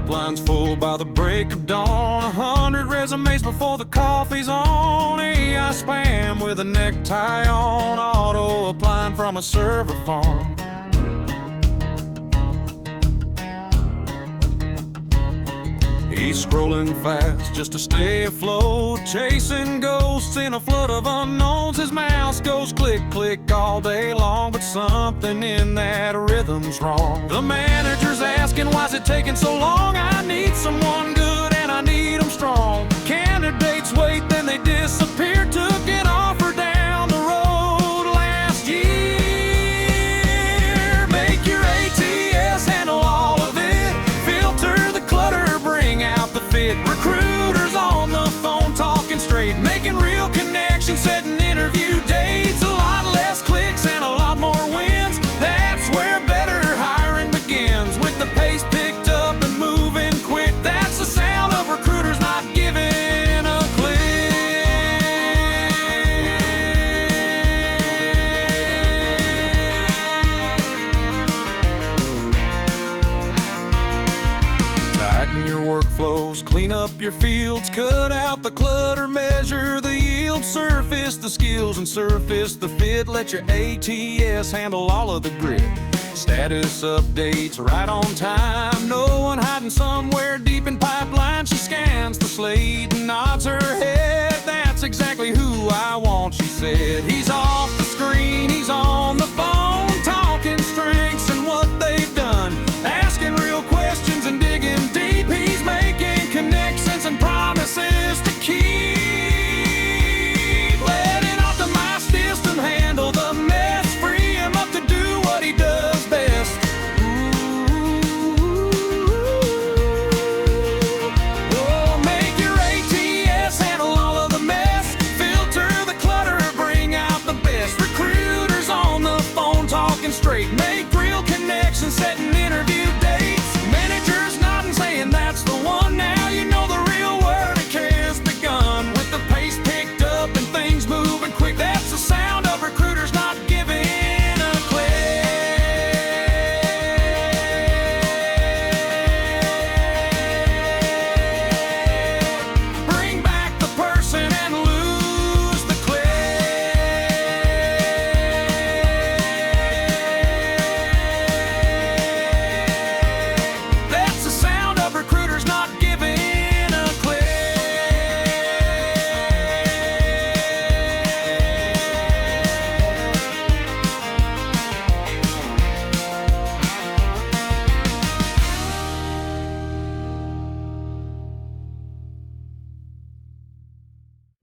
pipeline's full by the break of dawn. 100 resumes before the coffee's on. AI spam with a necktie on. Auto applying from a server farm. He's scrolling fast just to stay afloat, chasing ghosts in a flood of unknowns. His mouse goes click, click all day long, but something in that rhythm's wrong. The manager's asking, why's it taking so long? I need someone good and I need them strong. Candidates wait, then they disappear. Took an offer down the road last year. Make your ATS handle all of it. Filter the clutter, bring out the fit. Recruiters on the phone talking straight, making real connections, setting interview dates. A lot less clicks and a lot more wins. That's where better hiring begins. With the pace picked up and moving quick, that's the sound of recruiters not giving a click. Tighten your workflows, clean up your fields, cut out the clutter, measure the yield, surface the skills and surface the fit. Let your ATS handle all of the grit. Status updates right on time. No one hiding somewhere deep in pipeline. She scans the slate and nods her head. That's exactly who I want, she said. He's off the screen, he's on the